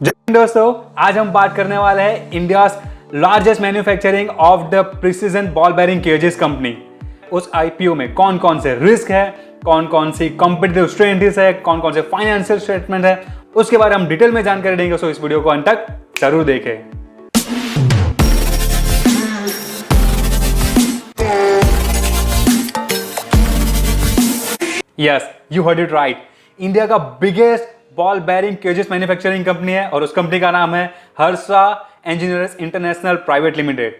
जय हिंद दोस्तों, आज हम बात करने वाले हैं India largest manufacturing of the precision ball bearing cages company. उस आईपीओ में कौन कौन से रिस्क है, कौन कौन सी कॉम्पिटिटिव स्ट्रेंथ्स है, कौन कौन से फाइनेंशियल स्टेटमेंट है, उसके बारे में हम डिटेल में जानकारी देंगे। सो इस वीडियो को अंत तक जरूर देखें। Yes, you heard it right. India का biggest ball bearing cages manufacturing company है और उस कंपनी का नाम है Harsha engineers international private limited.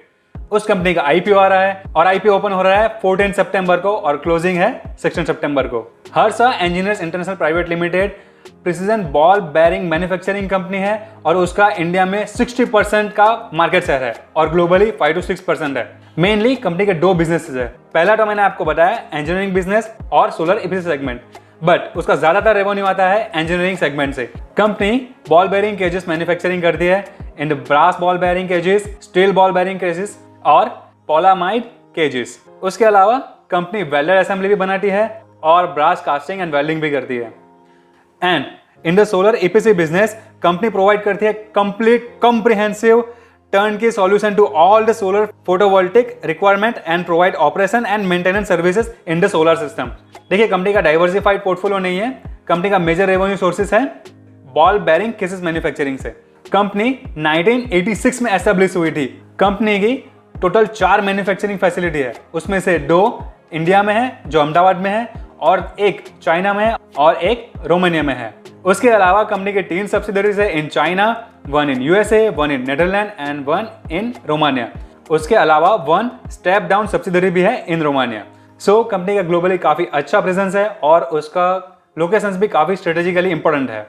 उस कंपनी का आईपीओ आ रहा है और आईपीओ ओपन हो रहा है 14 सितंबर को और क्लोजिंग है 16 सितंबर को। Harsha engineers international private limited precision ball bearing manufacturing company है और उसका इंडिया में 60% का मार्केट शेयर है और ग्लोबली 5 to 6% है। मेनली कंपनी के दो बिजनेसेस है। पहला तो मैंने आपको बताया इंजीनियरिंग बिजनेस और सोलर ईपीसी सेगमेंट, बट उसका ज्यादातर रेवेन्यू आता है इंजीनियरिंग सेगमेंट से। Company ball bearing cages manufacturing करती है in brass ball bearing cages, steel ball bearing cages और पॉलामाइड केजेस। उसके अलावा कंपनी वेल्डेड असेंबली भी बनाती है और ब्रास कास्टिंग एंड वेल्डिंग भी करती है। And in the solar EPC business company provide करती है complete comprehensive turnkey solution to all the solar photovoltaic requirement and provide operation and maintenance services in the solar system। देखिए, company का diversified portfolio नहीं है। Company का major revenue sources है ball bearing cases manufacturing से। Company 1986 में establish हुई थी। कंपनी की टोटल 4 मैन्युफैक्चरिंग फैसिलिटी है, उसमें से 2 इंडिया में है जो अहमदाबाद में है और 1 चाइना में है और 1 रोमानिया में है। उसके अलावा कंपनी के 3 सब्सिडरीज है in China, 1 in USA, 1 in Netherland and 1 in Romania. उसके अलावा 1 स्टेप डाउन सब्सिडरी भी है इन रोमानिया। सो कंपनी का ग्लोबली काफी अच्छा प्रेजेंस है और उसका लोकेशंस भी काफी स्ट्रेटेजिकली इंपॉर्टेंट है।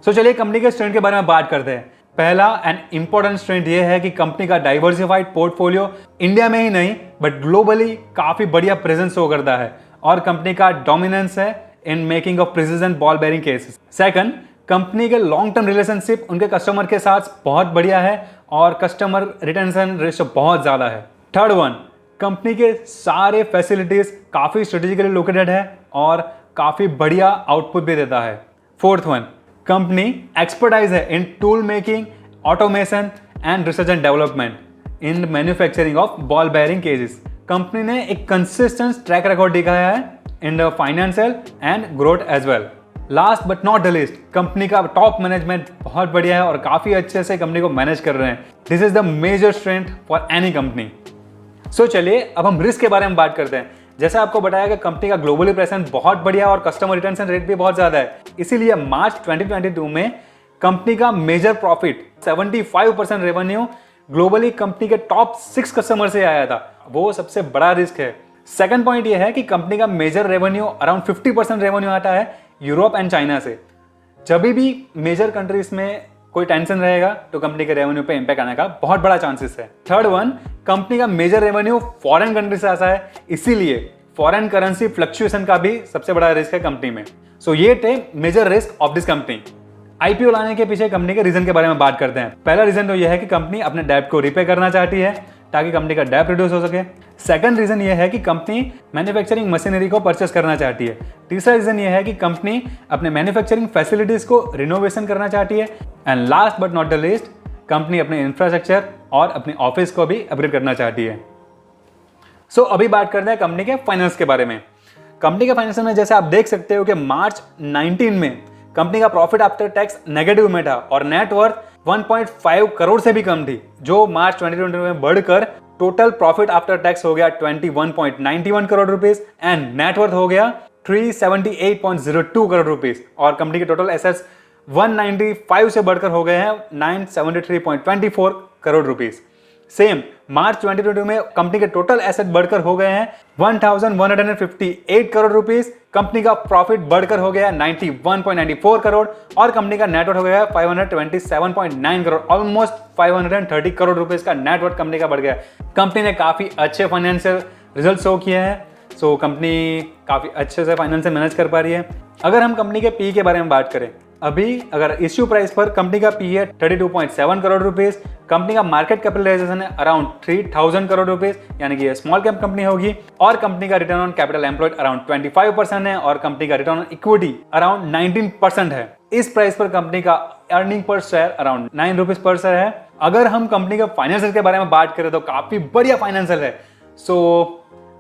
सो चलिए कंपनी के स्ट्रेंथ के बारे में बात करते हैं। पहला एंड इंपॉर्टेंट स्ट्रेंथ ये है कि कंपनी का डाइवर्सिफाइड पोर्टफोलियो इंडिया में ही नहीं बट ग्लोबली काफी बढ़िया प्रेजेंस शो करता है और कंपनी का डोमिनेंस है in making of precision ball bearing cases. Second, company के लॉन्ग टर्म रिलेशनशिप उनके कस्टमर के साथ बहुत बढ़िया है और कस्टमर रिटेंशन रेशियो बहुत ज्यादा है। थर्ड वन, कंपनी के सारे फैसिलिटीज काफी स्ट्रेटेजिकली लोकेटेड है और काफी बढ़िया आउटपुट भी देता है। फोर्थ वन, कंपनी एक्सपर्टाइज है in tool making, automation and research and development in manufacturing of ball bearing cases. Company ने एक कंसिस्टेंट ट्रैक रिकॉर्ड दिखाया है in the financial and growth as well. Last but not the least, company का top management बहुत बढ़िया है और काफी अच्छे से कंपनी को मैनेज कर रहे हैं। This is the major strength for any company. So चलिए अब हम रिस्क के बारे में बात करते हैं। जैसे आपको बताया कि कंपनी का ग्लोबली प्रेजेंस बहुत बढ़िया और कस्टमर रिटेंशन रेट भी बहुत ज्यादा है, इसीलिए मार्च 2022 में कंपनी का major profit 75% revenue globally company के टॉप 6 कस्टमर से आया था। वो सबसे बड़ा रिस्क है। सेकंड पॉइंट ये है कि कंपनी का मेजर रेवेन्यू अराउंड 50% रेवेन्यू आता है यूरोप एंड चाइना से। जब भी मेजर कंट्रीज में कोई टेंशन रहेगा तो कंपनी के रेवेन्यू पे इंपैक्ट आने का बहुत बड़ा चांसेस है। थर्ड वन, कंपनी का मेजर रेवेन्यू फॉरेन कंट्री से आता है, इसीलिए फॉरेन करेंसी फ्लक्चुएशन का भी सबसे बड़ा रिस्क है कंपनी में। सो ये थे major risk of this company. IPO लाने के पीछे कंपनी के रीजन के बारे में बात करते हैं। पहला रीजन तो यह है कि कंपनी अपने डेब्ट को रिपे करना चाहती है ताकि कंपनी का डेब्ट रिड्यूस हो सके। सेकंड रीजन ये है कि कंपनी मैन्युफैक्चरिंग मशीनरी को परचेस करना चाहती है। तीसरा रीजन ये है कि कंपनी अपने मैन्युफैक्चरिंग फैसिलिटीज को रिनोवेशन करना चाहती है। And last but not the least, company अपने इंफ्रास्ट्रक्चर और अपने ऑफिस को भी अपग्रेड करना चाहती है। सो अभी बात करते हैं कंपनी के फाइनेंस के बारे में। कंपनी के फाइनेंस में जैसे आप देख सकते हो कि मार्च 19 में कंपनी का प्रॉफिट आफ्टर टैक्स नेगेटिव में था और नेटवर्थ 1.5 करोड़ से भी कम थी, जो मार्च 2020 में बढ़कर टोटल प्रॉफिट आफ्टर टैक्स हो गया 21.91 करोड़ रुपीस एंड नेटवर्थ हो गया 378.02 करोड़ रुपीस और कंपनी के टोटल एसेट्स 195 से बढ़कर हो गए हैं 973.24 करोड़ रुपीस। सेम मार्च 2020 में कंपनी के टोटल एसेट बढ़कर हो गए हैं 1158 करोड़ रुपीस। कंपनी का प्रॉफिट बढ़कर हो गया 91.94 करोड़ और कंपनी का नेटवर्थ हो गया 527.9 करोड़। ऑलमोस्ट 530 करोड़ रुपीस का नेटवर्थ कंपनी का बढ़ गया। कंपनी ने काफी अच्छे फाइनेंशियल रिजल्ट शो किए हैं। सो कंपनी काफी अच्छे से फाइनेंस मैनेज कर पा रही है। अगर हम कंपनी के पी के बारे में बात करें, अभी अगर इश्यू प्राइस पर कंपनी का पी है 32.7 करोड़ रुपीस, कंपनी का मार्केट कैपिटलाइजेशन है अराउंड 3000 करोड़ रुपीस, यानी कि ये स्मॉल कैप कंपनी होगी और कंपनी का return on capital employed around 25% है और कंपनी का रिटर्न ऑन इक्विटी अराउंड 19% है। इस प्राइस पर कंपनी का earning per share around 9 rupees पर शेयर है। अगर हम कंपनी के फाइनेंशियल के बारे में बात करें तो काफी बढ़िया फाइनेंशियल है। सो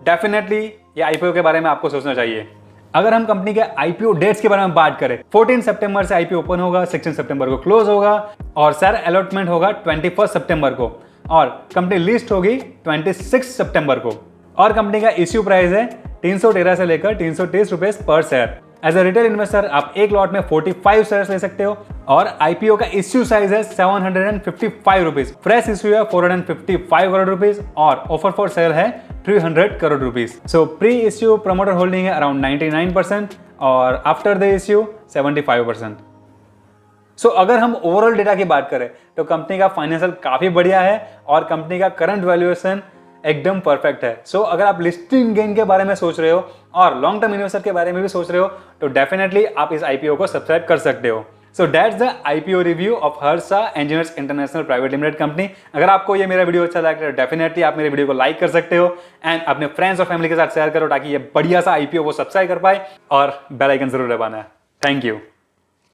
डेफिनेटली ये आईपीओ के बारे में आपको सोचना चाहिए। अगर हम कंपनी के आईपीओ डेट्स के बारे में बात करें, 14 सितंबर से आईपीओ ओपन होगा, 16 सितंबर को क्लोज होगा और शेयर अलॉटमेंट होगा 21 सितंबर को और कंपनी लिस्ट होगी 26 सितंबर को और कंपनी का इश्यू प्राइस है 313 से लेकर 330 रुपीज पर share. As a retail investor आप एक लॉट में 45 शेयर्स ले सकते हो और आईपीओ का इश्यू साइज है 755 रुपीज, फ्रेश इश्यू है 455 करोड़ रुपीज और ऑफर फॉर सेल है 300 करोड़ रुपीज। सो प्री इश्यू प्रमोटर होल्डिंग है अराउंड 99% और आफ्टर द इश्यू 75%। सो अगर हम ओवरऑल डेटा की बात करें तो कंपनी का फाइनेंशियल काफी बढ़िया है और कंपनी का करंट वैल्यूएशन एकदम परफेक्ट है। सो अगर आप लिस्टिंग गेन के बारे में सोच रहे हो और लॉन्ग टर्म इन्वेस्टर के बारे में भी सोच रहे हो तो डेफिनेटली आप इस आईपीओ को सब्सक्राइब कर सकते हो। So that's the IPO review of Harsha engineers international private limited company. अगर आपको ये मेरा वीडियो अच्छा लगा तो डेफिनेटली आप मेरे वीडियो को लाइक कर सकते हो एंड अपने फ्रेंड्स और फैमिली के साथ शेयर करो ताकि ये बढ़िया सा आईपीओ वो सब्सक्राइब कर पाए और बेल आइकन जरूर दबाना है। Thank you.